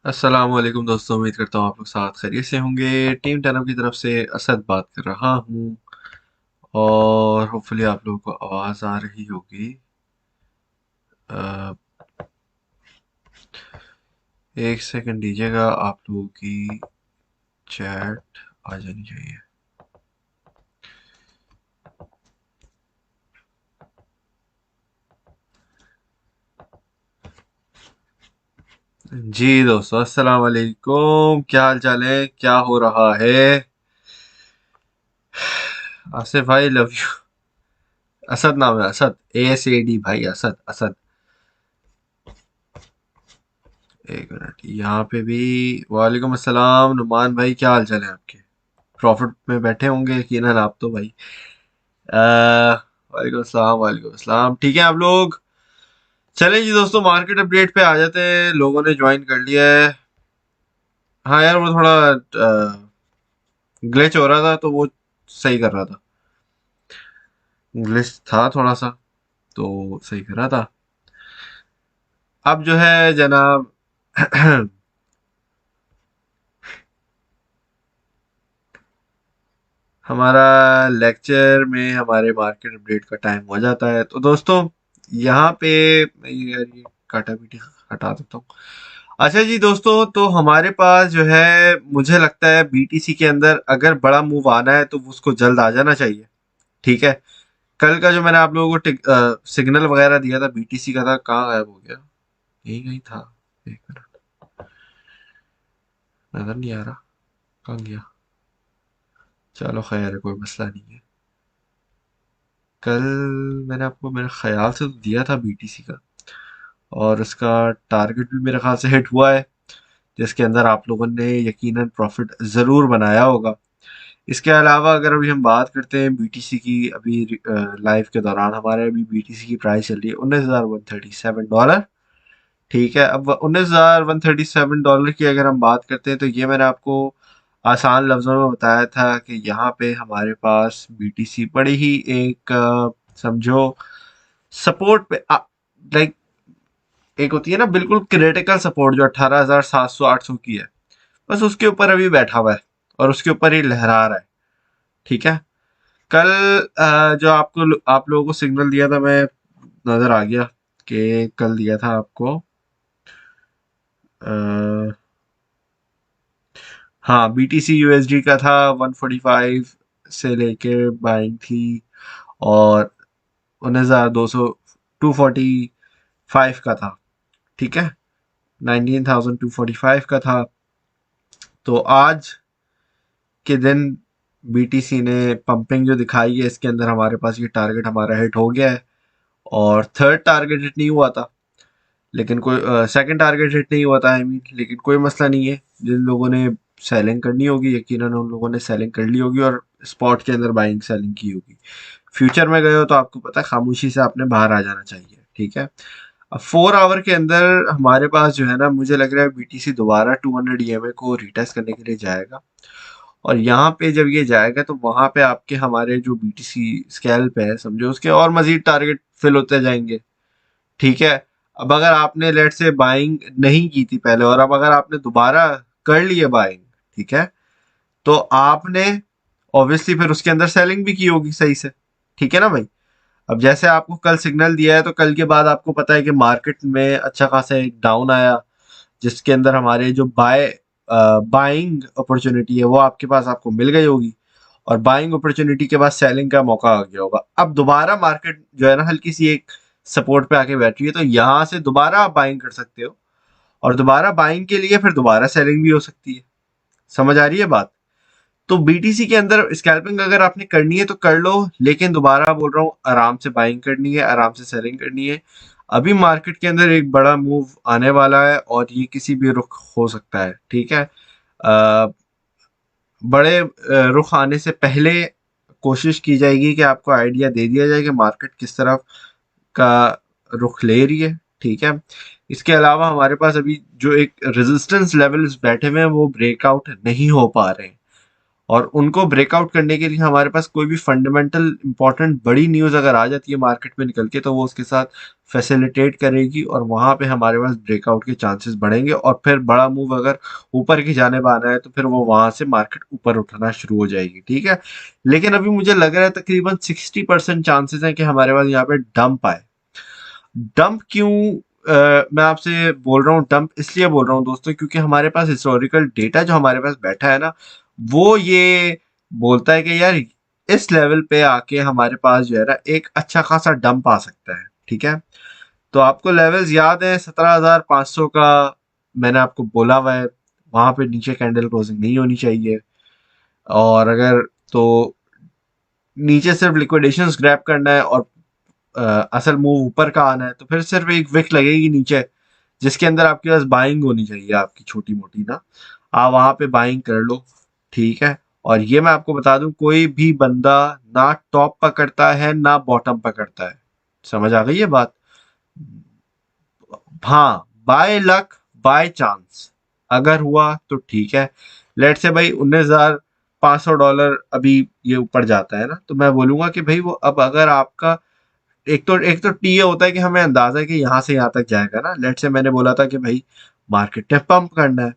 अस्सलाम वालेकुम दोस्तों, उम्मीद करता हूँ आप लोग साथ खैरियत से होंगे। टीम टर्नअप की तरफ से असद बात कर रहा हूँ और होपफुली आप लोगों को आवाज़ आ रही होगी। अ, एक सेकंड दीजिएगा, आप लोगों की चैट आ जानी चाहिए। जी दोस्तों, अस्सलाम वालेकुम। क्या हाल चाल है, क्या हो रहा है? आसिफ भाई लव यू। असद नाम है, असद, ASAD भाई, असद असद। एक मिनट, यहाँ पे भी। वालेकुम अस्सलाम नुमान भाई, क्या हाल चाल है आपके? प्रॉफिट में बैठे होंगे यकीनन आप तो भाई। वालेकुम अस्सलाम, वालेकुम अस्सलाम। ठीक है आप लोग, चलें जी दोस्तों, मार्केट अपडेट पे आ जाते हैं। लोगों ने ज्वाइन कर लिया है। हाँ यार, वो थोड़ा ग्लिच हो रहा था तो वो सही कर रहा था। ग्लिच था थोड़ा सा, तो सही कर रहा था। अब जो है जनाब हमारा लेक्चर में हमारे मार्केट अपडेट का टाइम हो जाता है। तो दोस्तों यहाँ पे मैं यार ये काटा पीटी हटा देता हूँ। अच्छा जी दोस्तों, तो हमारे पास जो है, मुझे लगता है BTC के अंदर अगर बड़ा मूव आना है तो उसको जल्द आ जाना चाहिए। ठीक है। कल का जो मैंने आप लोगों को सिग्नल वगैरह दिया था BTC का, था कहाँ गायब हो गया? यही कहीं था। एक मिनट, नजर नहीं आ रहा, कहाँ गया? चलो खैर है, कोई मसला नहीं है। कल मैंने आपको मेरे ख्याल से तो दिया था BTC का, और उसका टारगेट भी मेरे ख्याल से हिट हुआ है, जिसके अंदर आप लोगों ने यकीनन प्रॉफिट ज़रूर बनाया होगा। इसके अलावा अगर अभी हम बात करते हैं BTC की, अभी लाइव के दौरान हमारे अभी BTC की प्राइस चल रही है $19,137। ठीक है, अब $19,137 की अगर हम बात करते हैं, तो ये मैंने आपको आसान लफ्ज़ों में बताया था कि यहाँ पे हमारे पास BTC बड़ी ही एक समझो सपोर्ट पे, लाइक एक होती है ना बिल्कुल क्रिटिकल सपोर्ट, जो 18,700 800 की है, बस उसके ऊपर अभी बैठा हुआ है और उसके ऊपर ही लहरा रहा है। ठीक है। कल जो आप लोगों को सिग्नल दिया था, मैं नजर आ गया कि कल दिया था आपको। आ, हाँ, BTC USD का था 145 से लेके बाइंग थी, और 19,200 245 का था। ठीक है, 19,245 का था। तो आज के दिन BTC ने पंपिंग जो दिखाई है, इसके अंदर हमारे पास ये टारगेट हमारा हिट हो गया है, और थर्ड टारगेट हिट नहीं हुआ था, लेकिन कोई सेकंड टारगेट हिट नहीं हुआ था, आई मीन, लेकिन कोई मसला नहीं है। जिन लोगों ने सेलिंग करनी होगी, यकीनन उन लोगों ने सेलिंग कर ली होगी, और स्पॉट के अंदर बाइंग सेलिंग की होगी। फ्यूचर में गए हो तो आपको पता है, खामोशी से आपने बाहर आ जाना चाहिए। ठीक है। अब 4 आवर के अंदर हमारे पास जो है ना, मुझे लग रहा है BTC दोबारा 200 EMA को रिटेस्ट करने के लिए जाएगा, और यहाँ पे जब ये जाएगा तो वहां पे आपके हमारे जो BTC स्कैल्प है समझो, उसके और मजीद टारगेट फिल होते जाएंगे। ठीक है। अब अगर आपने लेट से बाइंग नहीं की थी पहले, और अब अगर आपने दोबारा कर ली है बाइंग, ठीक है, तो आपने ऑब्वियसली फिर उसके अंदर सेलिंग भी की होगी सही से। ठीक है ना भाई? अब जैसे आपको कल सिग्नल दिया है, तो कल के बाद आपको पता है कि मार्केट में अच्छा खासा एक डाउन आया, जिसके अंदर हमारे जो बाइंग अपॉर्चुनिटी है वो आपके पास आपको मिल गई होगी, और बाइंग अपॉर्चुनिटी के बाद सेलिंग का मौका आ गया होगा। अब दोबारा मार्केट जो है ना, हल्की सी एक सपोर्ट पे आके बैठ रही है, तो यहाँ से दोबारा आप बाइंग कर सकते हो, और दोबारा बाइंग के लिए फिर दोबारा सेलिंग भी हो सकती है। समझ आ रही है बात? तो BTC के अंदर स्कैल्पिंग अगर आपने करनी है तो कर लो, लेकिन दोबारा बोल रहा हूँ, आराम से बाइंग करनी है, आराम से सेलिंग करनी है। अभी मार्केट के अंदर एक बड़ा मूव आने वाला है, और ये किसी भी रुख हो सकता है। ठीक है। बड़े रुख आने से पहले कोशिश की जाएगी कि आपको आइडिया दे दिया जाए कि मार्केट किस तरफ का रुख ले रही है। ठीक है। इसके अलावा हमारे पास अभी जो एक रेजिस्टेंस लेवल्स बैठे हुए हैं, वो ब्रेकआउट नहीं हो पा रहे हैं, और उनको ब्रेकआउट करने के लिए हमारे पास कोई भी फंडामेंटल इंपॉर्टेंट बड़ी न्यूज़ अगर आ जाती है मार्केट में निकल के, तो वो उसके साथ फैसिलिटेट करेगी और वहां पे हमारे पास ब्रेकआउट के चांसेस बढ़ेंगे, और फिर बड़ा मूव अगर ऊपर की जाने आना है तो फिर वो वहां से मार्केट ऊपर उठना शुरू हो जाएगी। ठीक है, लेकिन अभी मुझे लग रहा है तकरीबन 60% चांसेस है कि हमारे पास यहाँ पे डंप आए। डंप क्यों मैं आपसे बोल रहा हूँ, डंप इसलिए बोल रहा हूँ दोस्तों, क्योंकि हमारे पास हिस्टोरिकल डेटा जो हमारे पास बैठा है ना, वो ये बोलता है कि यार इस लेवल पे आके हमारे पास जो है ना एक अच्छा खासा डंप आ सकता है। ठीक है, तो आपको लेवल्स याद है 17,500 का, मैंने आपको बोला हुआ है वहां पे नीचे कैंडल क्लोजिंग नहीं होनी चाहिए। और अगर तो नीचे सिर्फ लिक्विडेशंस ग्रैब करना है और असल मूव ऊपर का आना है, तो फिर सिर्फ एक विक लगेगी नीचे जिसके अंदर आपके पास बाइंग होनी चाहिए आपकी छोटी मोटी ना, आप वहां पे बाइंग कर लो। ठीक है, और ये मैं आपको बता दूं कोई भी बंदा ना टॉप पकड़ता है ना बॉटम पकड़ता है। समझ आ गई ये बात? हाँ, बाय लक, बाय चांस अगर हुआ तो ठीक है। लेट से भाई $19,500 अभी ये ऊपर जाता है ना, तो मैं बोलूंगा कि भाई वो अब अगर आपका एक तो टी ये होता है कि हमें अंदाजा है कि यहाँ से यहाँ तक जाएगा ना। लेट से मैंने बोला था कि भाई मार्केट ने पंप करना है।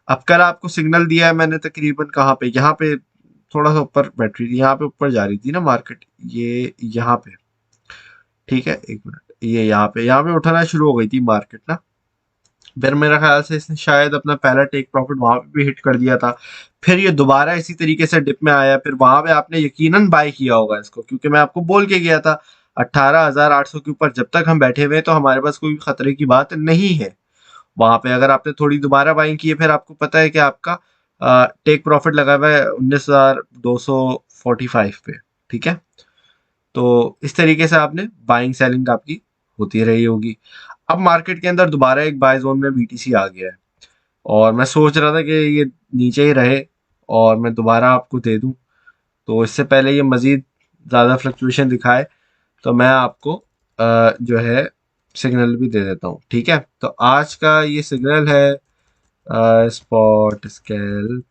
अब कल आपको सिग्नल दिया है मैंने तकरीबन कहाँ पे, यहाँ पे थोड़ा सा ऊपर बैटरी थी, यहाँ पे ऊपर जा रही थी ना मार्केट, ये यहाँ पे। ठीक है, एक मिनट, ये यहाँ पे उठाना शुरू हो गई थी मार्केट ना। फिर मेरा ख्याल से इसने शायद अपना पहला टेक प्रॉफिट वहां पे भी हिट कर दिया था। फिर ये दोबारा इसी तरीके से डिप में आया, फिर वहां पे आपने यकीनन बाय किया होगा इसको, क्योंकि मैं आपको बोल के गया था 18,800 के ऊपर जब तक हम बैठे हुए हैं तो हमारे पास कोई खतरे की बात नहीं है। वहां पे अगर आपने थोड़ी दोबारा बाइंग की है, फिर आपको पता है कि आपका टेक प्रॉफिट लगा हुआ है 19,245 पे। ठीक है, तो इस तरीके से आपने बाइंग सेलिंग आपकी होती रही होगी। अब मार्केट के अंदर दोबारा एक बाय जोन में बीटीसी आ गया है, और मैं सोच रहा था कि ये नीचे ही रहे और मैं दोबारा आपको दे दूं। तो इससे पहले ये मजीद ज़्यादा फ्लक्चुएशन दिखाए तो मैं आपको जो है सिग्नल भी दे देता हूँ। ठीक है, तो आज का ये सिग्नल है स्पॉट स्केल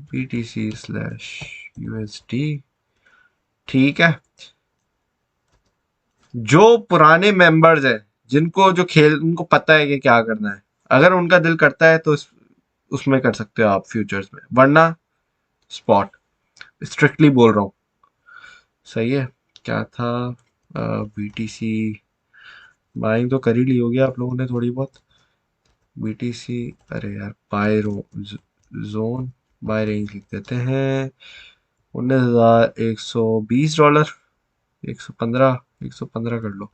BTC/USD। ठीक है, जो पुराने मेंबर्स हैं जिनको जो खेल उनको पता है कि क्या करना है, अगर उनका दिल करता है तो उसमें कर सकते हो आप फ्यूचर्स में, वरना स्पॉट, स्ट्रिक्टली बोल रहा हूँ। सही है, क्या था बीटीसी बाइंग तो कर ही ली होगी आप लोगों ने थोड़ी बहुत। बीटीसी, अरे यार बाय जोन, बाय रेंज लिख देते हैं $19,120, 115 कर लो।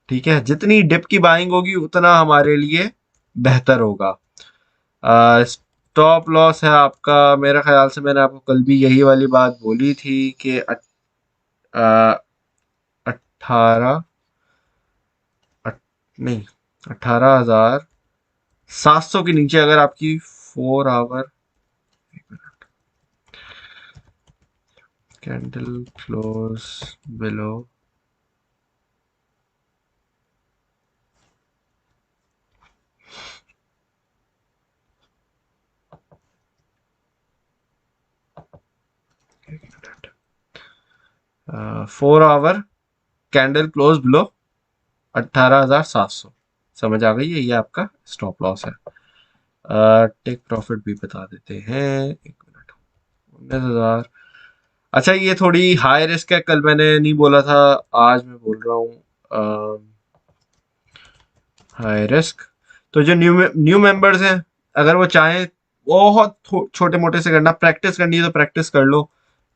ठीक है, जितनी डिप की बाइंग होगी उतना हमारे लिए बेहतर होगा। स्टॉप लॉस है आपका, मेरे ख्याल से मैंने आपको कल भी यही वाली बात बोली थी कि 18, नहीं, 18,700 के नीचे अगर आपकी 4 आवर कैंडल क्लोज बिलो, एक minute, 4 our candle close below 18,700, समझ आ गई है? ये आपका स्टॉप लॉस है। टेक प्रॉफिट भी बता देते हैं, एक मिनट, 19,000। अच्छा, ये थोड़ी हाई रिस्क है, कल मैंने नहीं बोला था, आज मैं बोल रहा हूँ हाई रिस्क। तो जो न्यू मेंबर्स हैं, अगर वो चाहें बहुत छोटे मोटे से करना, प्रैक्टिस करनी है तो प्रैक्टिस कर लो,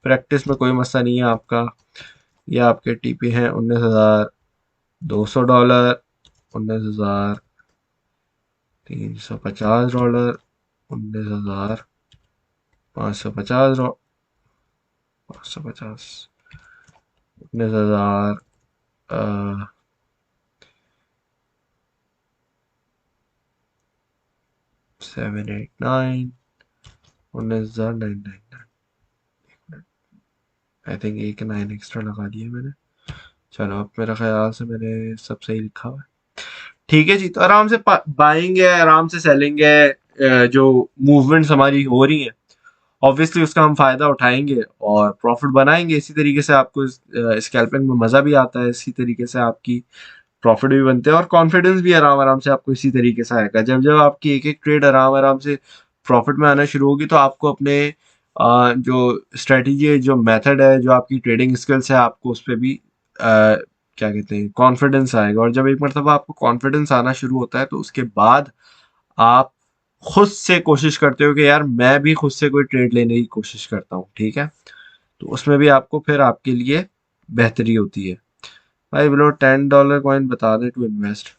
प्रैक्टिस में कोई मसला नहीं है आपका। ये आपके टीपी हैं $19,200, $19,350, 19,550, 550, 19,000, 789, 19,999। आई थिंक एक 9 एक्स्ट्रा लगा दिए मैंने। चलो, अब मेरा ख्याल से मैंने सब सही लिखा हुआ है। ठीक है जी, तो आराम से बाइंग है, आराम से सेलिंग है, जो मूवमेंट्स हमारी हो रही हैं ऑब्वियसली उसका हम फायदा उठाएंगे और प्रॉफिट बनाएंगे। इसी तरीके से आपको स्कैल्पिंग में मजा भी आता है, इसी तरीके से आपकी प्रॉफिट भी बनते हैं और कॉन्फिडेंस भी आराम आराम से आपको इसी तरीके से आएगा। जब जब आपकी एक एक ट्रेड आराम आराम से प्रॉफिट में आना शुरू होगी तो आपको अपने जो स्ट्रेटेजी है, जो मेथड है, जो आपकी ट्रेडिंग स्किल्स है, आपको उस पर भी क्या कहते हैं कॉन्फिडेंस आएगा। और जब एक मरतबा आपको कॉन्फिडेंस आना शुरू होता है तो उसके बाद आप खुद से कोशिश करते हो कि यार मैं भी खुद से कोई ट्रेड लेने की कोशिश करता हूँ, ठीक है। तो उसमें भी आपको फिर आपके लिए बेहतरी होती है। भाई बिलो $10 कॉइन बता दें टू इन्वेस्ट।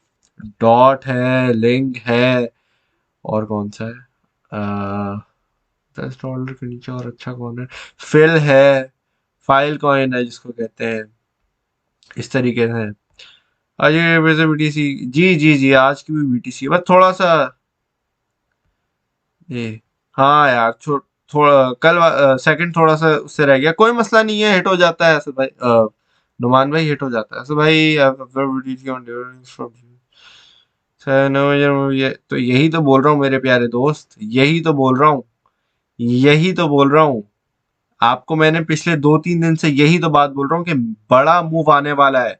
डॉट है, लिंक है, और कौन सा है $10 के नीचे और अच्छा कौन है, फिल है, फाइल कॉइन है जिसको कहते हैं, इस तरीके से है। आज ये वैसे बीटीसी, जी जी जी, आज की भी बीटीसी बस थोड़ा सा ये, हाँ यार थोड़ा कल सेकंड थोड़ा सा उससे रह गया, कोई मसला नहीं है, हिट हो जाता है ऐसे भाई। नुमान भाई हिट हो जाता है ऐसे भाई। ये तो यही तो बोल रहा हूँ मेरे प्यारे दोस्त, यही तो बोल रहा हूँ, यही तो बोल रहा हूँ। आपको मैंने पिछले 2-3 दिन से यही तो बात बोल रहा हूँ कि बड़ा मूव आने वाला है।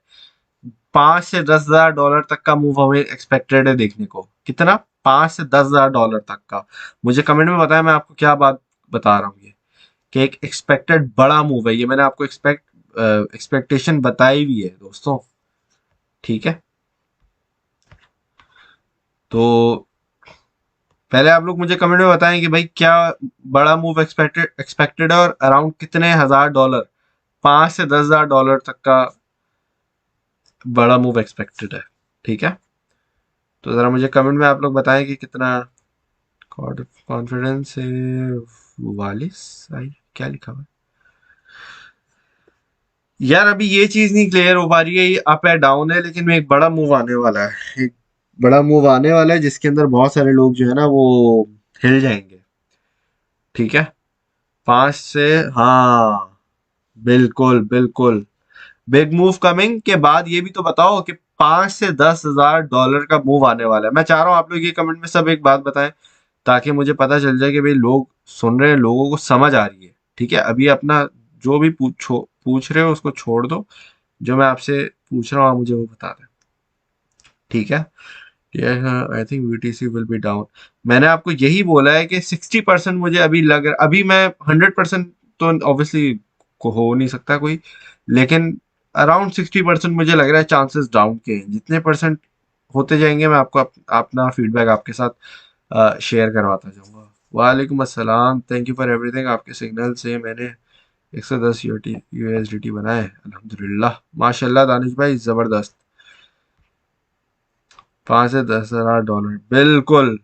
5 से 10 हजार डॉलर तक का मूव हमें एक्सपेक्टेड है देखने को। कितना? 5 से 10 हजार डॉलर तक का। मुझे कमेंट में बताया मैं आपको क्या बात बता रहा हूँ। ये कि एक एक्सपेक्टेड बड़ा मूव है, ये मैंने आपको एक्सपेक्टेशन बताई भी है दोस्तों, ठीक है। तो पहले आप लोग मुझे कमेंट में बताएं कि भाई क्या बड़ा मूव एक्सपेक्टेड एक्सपेक्टेड है और अराउंड कितने हजार डॉलर, 5 से 10 हजार डॉलर तक का बड़ा मूव एक्सपेक्टेड है, ठीक है। तो जरा मुझे कमेंट में आप लोग बताएं कि कितना कॉन्फिडेंस है। वालिस आई क्या लिखा हुआ है यार, अभी ये चीज नहीं क्लियर हो पा रही है, ये अप है डाउन है, लेकिन एक बड़ा मूव आने वाला है, एक बड़ा मूव आने वाला है जिसके अंदर बहुत सारे लोग जो है ना वो हिल जाएंगे, ठीक है। 5 से, हाँ, बिल्कुल बिल्कुल, बिग मूव कमिंग के बाद ये भी तो बताओ कि 5 से 10 हजार डॉलर का मूव आने वाला है। मैं चाह रहा हूँ आप लोग ये कमेंट में सब एक बात बताएं ताकि मुझे पता चल जाए कि भाई लोग सुन रहे हैं, लोगों को समझ आ रही है, ठीक है। अभी अपना जो भी पूछ रहे हो उसको छोड़ दो, जो मैं आपसे पूछ रहा हूँ आप मुझे वो बता दें, ठीक है। I think VTC will be down. मैंने आपको यही बोला है कि 60% मुझे अभी लग रहा, अभी मैं 100% तो ऑब्वियसली को हो नहीं सकता कोई, लेकिन अराउंड 60% मुझे लग रहा है चांसेस डाउन के हैं। जितने परसेंट होते जाएंगे मैं आपको अपना फीडबैक आपके साथ शेयर करवाता जाऊंगा। वालेकुम अस्सलाम, थैंक यू फॉर एवरीथिंग। आपके सिग्नल से मैंने 110 यूएसडीटी बनाए अल्हम्दुलिल्लाह, माशाल्लाह दानिश भाई जबरदस्त। 5 से 10 हजार डॉलर, बिल्कुल।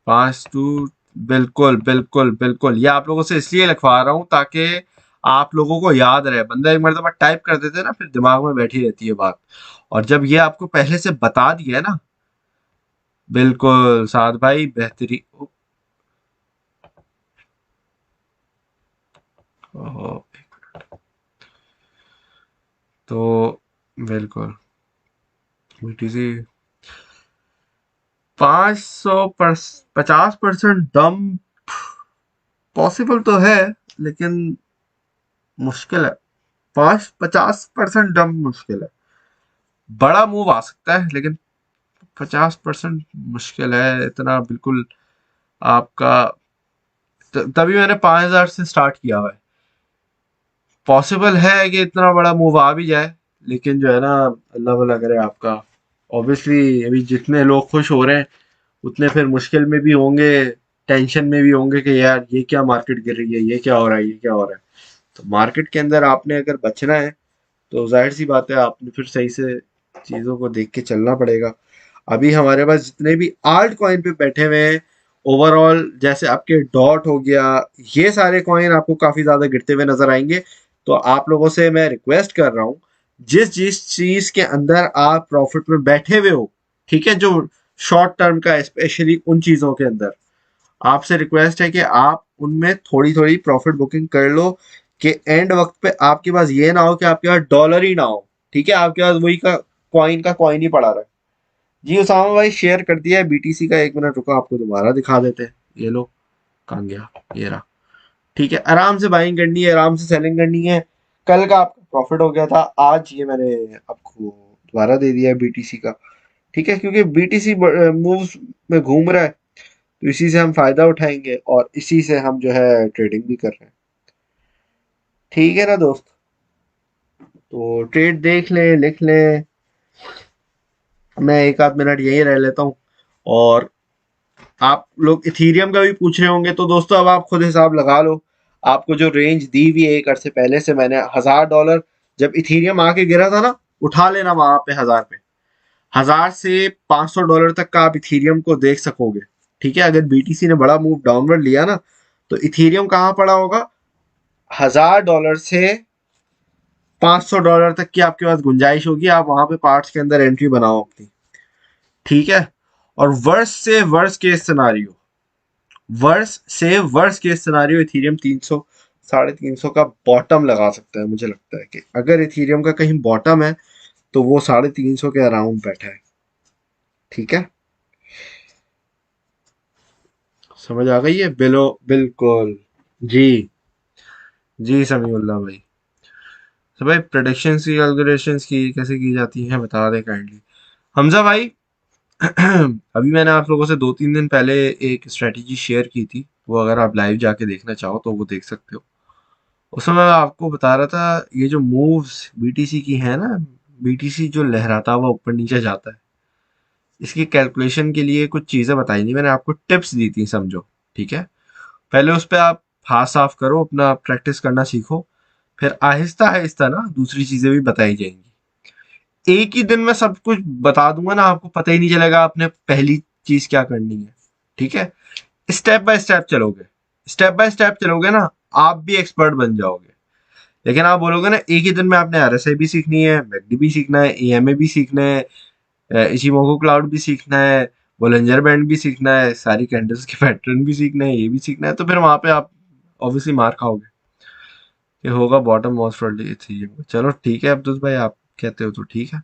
5 टू, बिल्कुल बिल्कुल बिल्कुल, ये आप लोगों से इसलिए लिखवा रहा हूँ ताकि आप लोगों को याद रहे। बंदा एक मरतबा टाइप कर देते हैं ना फिर दिमाग में बैठी रहती है बात, और जब ये आपको पहले से बता दिया है ना, बिल्कुल साथ भाई बेहतरी। ओहो, तो बिल्कुल बीटीसी 50% दम पॉसिबल तो है, लेकिन मुश्किल है। 50% डम मुश्किल है। बड़ा मूव आ सकता है लेकिन 50% मुश्किल है इतना, बिल्कुल। आपका तभी मैंने 5 हजार से स्टार्ट किया हुआ है। पॉसिबल है कि इतना बड़ा मूव आ भी जाए, लेकिन जो है ना, अल्लाह भला करे आपका। ऑब्वियसली अभी जितने लोग खुश हो रहे हैं उतने फिर मुश्किल में भी होंगे, टेंशन में भी होंगे कि यार ये क्या मार्केट गिर रही है, ये क्या हो रहा है, ये क्या हो रहा है। तो मार्केट के अंदर आपने अगर बचना है तो जाहिर सी बात है आपने फिर सही से चीज़ों को देख के चलना पड़ेगा। अभी हमारे पास जितने भी आल्ट कॉइन पे बैठे हुए हैं ओवरऑल, जैसे आपके डॉट हो गया, ये सारे कॉइन आपको काफ़ी ज़्यादा गिरते हुए नजर आएंगे। तो आप लोगों से मैं रिक्वेस्ट कर रहा हूँ, जिस जिस चीज़ के अंदर आप प्रॉफिट में बैठे हुए हो, ठीक है, जो शॉर्ट टर्म का, स्पेशली उन चीज़ों के अंदर आपसे रिक्वेस्ट है कि आप उनमें थोड़ी थोड़ी प्रॉफिट बुकिंग कर लो, कि एंड वक्त पे आपके पास ये ना हो कि आपके पास डॉलर ही ना हो, ठीक है, आपके पास वही का कॉइन ही पड़ा रहे। जी उसामा भाई शेयर कर दिया है बीटीसी का। 1 मिनट रुको, आपको दोबारा दिखा देते हैं। ये लो, कहाँ गया, ये रहा। ठीक है, आराम से बाइंग करनी है, आराम से सेलिंग करनी है। कल का आपका प्रॉफिट हो गया था, आज ये मैंने आपको दोबारा दे दिया है बीटीसी का। ठीक है, क्योंकि बीटीसी मूव्स में घूम रहा है, तो इसी से हम फायदा उठाएंगे और इसी से हम जो है ट्रेडिंग भी कर रहे हैं। ठीक है ना दोस्त, तो ट्रेड देख लें, लिख लें। मैं 1 आध मिनट यहीं रह लेता हूँ। और आप लोग इथीरियम का भी पूछ रहे होंगे, तो दोस्तों अब आप खुद हिसाब लगा लो। आपको जो रेंज दी हुई है 1 अरसे पहले से, मैंने $1000 जब इथीरियम आके गिरा था ना, उठा लेना वहां पे 1000 पे। 1000 से $500 तक का आप इथीरियम को देख सकोगे। ठीक है, अगर बीटीसी ने बड़ा मूव डाउनवर्ड लिया ना, तो इथीरियम कहाँ पड़ा होगा? $1000 से $500 तक की आपके पास गुंजाइश होगी। आप वहां पे पार्ट्स के अंदर एंट्री बनाओ अपनी। ठीक है, और वर्स केस सिनारियो इथीरियम 300 350 का बॉटम लगा सकता है। मुझे लगता है कि अगर इथीरियम का कहीं बॉटम है, तो वो 350 के अराउंड बैठा है। ठीक है, समझ आ गई है? बिल्कुल। जी, जी समीउल्लाह भाई। तो भाई प्रेडिक्शंस की, कैलकुलेशंस की कैसे की जाती हैं बता दें काइंडली। हमजा भाई, अभी मैंने आप लोगों से 2-3 दिन पहले एक स्ट्रेटेजी शेयर की थी, वो अगर आप लाइव जाके देखना चाहो तो वो देख सकते हो। उसमें मैं आपको बता रहा था, ये जो मूव्स बीटीसी की है ना, बीटीसी जो लहराता हुआ ऊपर नीचे जाता है, इसकी कैलकुलेशन के लिए कुछ चीजें बताई थी मैंने आपको, टिप्स दी थी समझो। ठीक है, पहले उस पर आप हाथ साफ करो, अपना प्रैक्टिस करना सीखो। फिर आहिस्ता आहिस्ता ना दूसरी चीजें भी बताई जाएंगी। एक ही दिन में सब कुछ बता दूंगा ना, आपको पता ही नहीं चलेगा आपने पहली चीज क्या करनी है। ठीक है, स्टेप बाय स्टेप चलोगे, स्टेप बाय स्टेप चलोगे ना, आप भी एक्सपर्ट बन जाओगे। लेकिन आप बोलोगे ना एक ही दिन में आपने आरएसआई भी सीखनी है, मैकडी भी सीखना है, एएमए भी सीखना है, इचिमोको क्लाउड भी सीखना है, बोलेंजर बैंड भी सीखना है, सारी कैंडल्स के पैटर्न भी सीखना है, ये भी सीखना है, तो फिर वहां पे आप ऑब्वियसली मार खाओगे। ये होगा बॉटम मोस्ट प्रोबेबली थी। चलो ठीक है अब्दुल भाई, आप कहते हो तो ठीक है।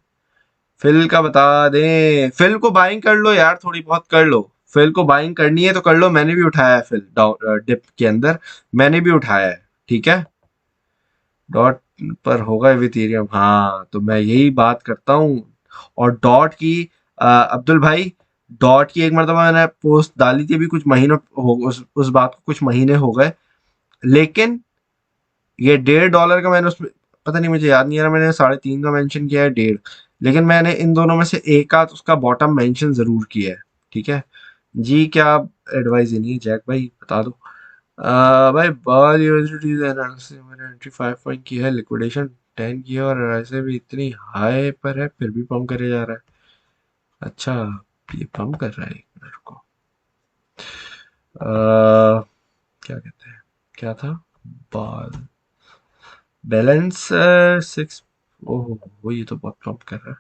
फिल का बता दें, फिल को बाइंग कर लो यार, थोड़ी बहुत कर लो। फिल को बाइंग करनी है तो कर लो, मैंने भी उठाया है फिल डाउन डिप के अंदर, मैंने भी उठाया है। ठीक है, डॉट पर होगा इथेरियम, हाँ तो मैं यही बात करता हूँ। और डॉट की अब्दुल भाई, डॉट की एक मरतबा मैंने पोस्ट डाली थी, अभी कुछ महीनों हो, उस बात को कुछ महीने हो गए। लेकिन ये $1.5 का मैंने उसमें, पता नहीं मुझे याद नहीं आ रहा, मैंने 3.5 का मेंशन किया है, 1.5। लेकिन मैंने इन दोनों में से एक आध उसका बॉटम मेंशन जरूर किया है। ठीक है जी, क्या एडवाइस देनी है जैक भाई, बता दो। भाई बाल यूनिवर्सिटीज एनालिसिस मैंने एंट्री 5 पॉइंट की है, लिक्विडेशन 10 की है, और ऐसे भी इतनी हाई पर है फिर भी पंप करे जा रहा है। अच्छा, ये पंप कर रहा है, एक मिनट को। क्या कहते हैं, क्या था, बाल बैलेंस 6। ओह, वो ये तो बहुत पंप कर रहा है।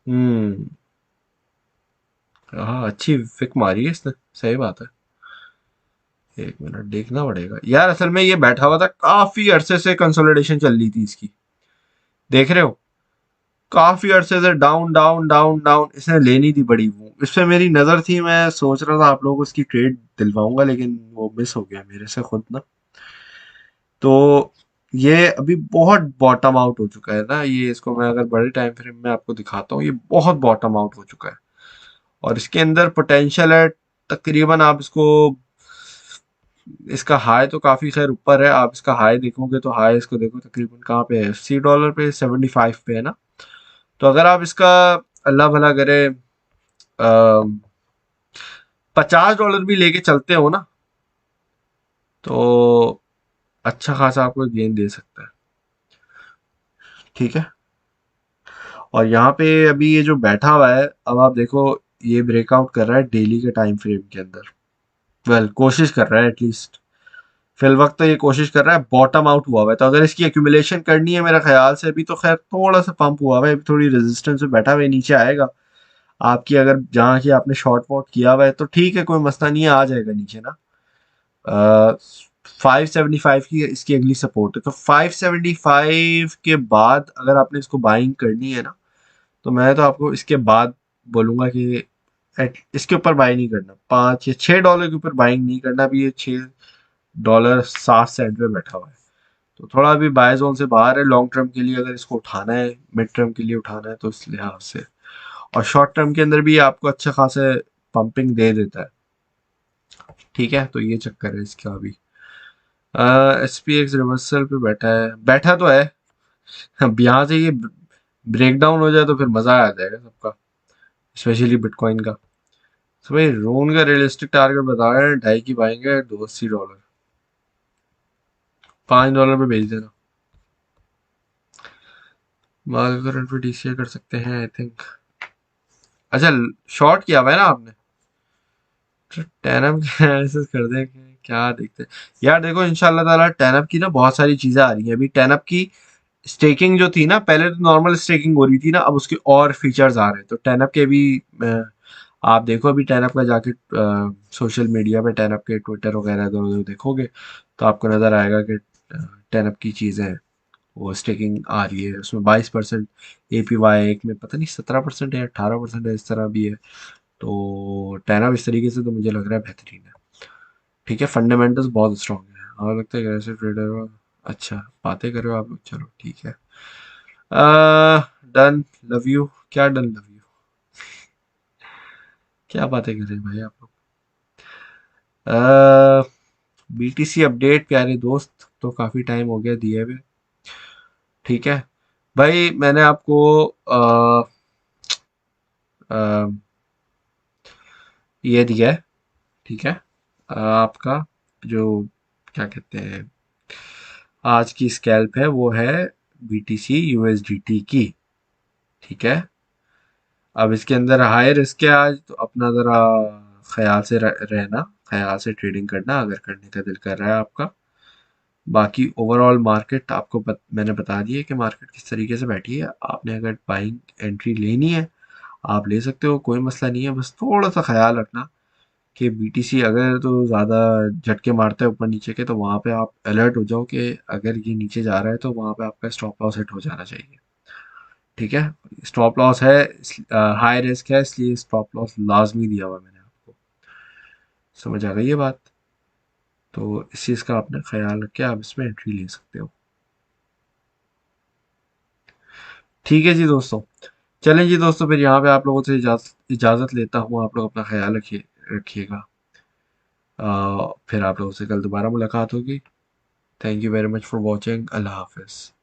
हम्म, हाँ अच्छी फिक मारी है इसने, सही बात है। 1 मिनट देखना पड़ेगा यार, असल में ये बैठा हुआ था काफी अरसे से, कंसोलिडेशन चल रही थी इसकी, देख रहे हो, काफी अरसे से डाउन डाउन डाउन डाउन, इसने लेनी थी बड़ी वो, इस पे मेरी नजर थी, मैं सोच रहा था आप लोगों को इसकी ट्रेड दिलवाऊंगा, लेकिन वो मिस हो गया मेरे से खुद ना। तो ये अभी बहुत बॉटम आउट हो चुका है ना, ये इसको मैं अगर बड़े टाइम फ्रेम में आपको दिखाता हूँ, ये बहुत बॉटम आउट हो चुका है। और इसके अंदर पोटेंशियल है, तकरीबन आप इसको, इसका हाई तो काफी खैर ऊपर है, आप इसका हाई देखोगे तो हाई इसको देखो तकरीबन कहाँ पे है, $80 पे, 75 पे है ना। तो अगर आप इसका अल्लाह भला करे $50 भी लेके चलते हो ना, तो अच्छा खासा आपको गेन दे सकता है। ठीक है, और यहाँ पे अभी ये जो बैठा हुआ है, अब आप देखो, ये ब्रेकआउट कर रहा है डेली के टाइम फ्रेम के अंदर। कोशिश कर रहा है एटलीस्ट, फिल वक्त तो ये कोशिश कर रहा है, बॉटम आउट हुआ हुआ है, तो अगर इसकी एक्यूमुलेशन करनी है मेरा ख्याल से, अभी तो खैर थोड़ा सा पंप हुआ हुआ है, अभी थोड़ी रेजिस्टेंस पे बैठा हुआ है, नीचे आएगा। आपकी अगर जहाँ की आपने शॉर्ट वॉट किया हुआ है तो ठीक है, कोई मसला नहीं है, आ जाएगा नीचे ना। 575 की इसकी अगली सपोर्ट है, तो 575 के बाद अगर आपने इसको बाइंग करनी है ना, तो मैं तो आपको इसके बाद बोलूंगा कि इसके ऊपर बाई नहीं करना, $5 या $6 के ऊपर बाइंग नहीं करना। अभी ये $6.07 पे बैठा हुआ है, तो थोड़ा अभी बाय जोन से बाहर है। लॉन्ग टर्म के लिए अगर इसको उठाना है, मिड टर्म के लिए उठाना है, तो इस लिहाज से। और शॉर्ट टर्म के अंदर भी आपको अच्छा खासा पंपिंग दे देता है। ठीक है, तो ये चक्कर है इसका अभी। एस पी एक्स रिवर्सल पे बैठा है, बैठा तो है। अब यहाँ से ये ब्रेक डाउन हो जाए तो फिर मजा आ जाएगा सबका, स्पेशली बिटकॉइन का। तो भाई रोन का रियलिस्टिक टारगेट बता रहे हैं 2.5 की पाएंगे, $280। $5 पे भेज देना। मार्केट करंट पे डीसीए कर सकते हैं आई थिंक। अच्छा, शॉर्ट किया हुआ है ना आपने? तो टैनअप का एनालिसिस कर दें कि क्या देखते हैं। यार देखो, इंशाल्लाह ताला टैनअप की ना बहुत सारी चीजें आ रही हैं अभी। टैनअप की स्टेकिंग जो थी ना, पहले तो नॉर्मल स्टेकिंग हो रही थी ना, अब उसके और फीचर्स आ रहे हैं। तो टैनअप के भी आप देखो अभी टैनअप का जाके सोशल मीडिया पे टैनअप के ट्विटर वगैरह इधर देखोगे, तो आपको नजर आएगा कि टैनअप की चीजें हैं, वो स्टेकिंग आ रही है। उसमें 22% APY, एक में पता नहीं 17% है या 18% है, इस तरह भी है। तो टैनअप इस तरीके से तो मुझे लग रहा है बेहतरीन है। ठीक है, फंडामेंटल्स बहुत स्ट्रांग है, और लगता है कि ऐसे ट्रेडर हो। अच्छा, बातें कर रहे हो आप लोग, चलो ठीक है। डन। Love you. क्या डन लव यू? क्या बातें कर रहे हैं भाई आप लोग? BTC अपडेट प्यारे दोस्त, तो काफी टाइम हो गया दिए हुए। ठीक है भाई, मैंने आपको अ, ये दिया है। ठीक है, आपका जो क्या कहते हैं, आज की स्कैल्प है वो है BTC USDT की। ठीक है, अब इसके अंदर हाई रिस्क है आज, तो अपना ज़रा ख्याल से रहना, ख्याल से ट्रेडिंग करना अगर करने का दिल कर रहा है आपका। बाकी ओवरऑल मार्केट आपको मैंने बता दिया कि मार्केट किस तरीके से बैठी है। आपने अगर बाइंग एंट्री लेनी है, आप ले सकते हो, कोई मसला नहीं है। बस थोड़ा सा ख्याल रखना कि BTC अगर तो ज़्यादा झटके मारता है ऊपर नीचे के, तो वहाँ पे आप अलर्ट हो जाओ कि अगर ये नीचे जा रहा है तो वहाँ पे आपका स्टॉप लॉस हिट हो जाना चाहिए। ठीक है, स्टॉप लॉस है, हाई रिस्क है, इसलिए स्टॉप लॉस लाजमी दिया हुआ है मैंने आपको। समझ आ गई ये बात? तो इस चीज़ का आपने ख्याल रख के आप इसमें एंट्री ले सकते हो। ठीक है जी दोस्तों, चलें जी दोस्तों, फिर यहाँ पे आप लोगों से इजाज़त इजाज़त लेता हूँ। आप लोग अपना ख्याल रखिएगा। फिर आप लोगों से कल दोबारा मुलाकात होगी। Thank you very much for watching. अल्लाह हाफिज़।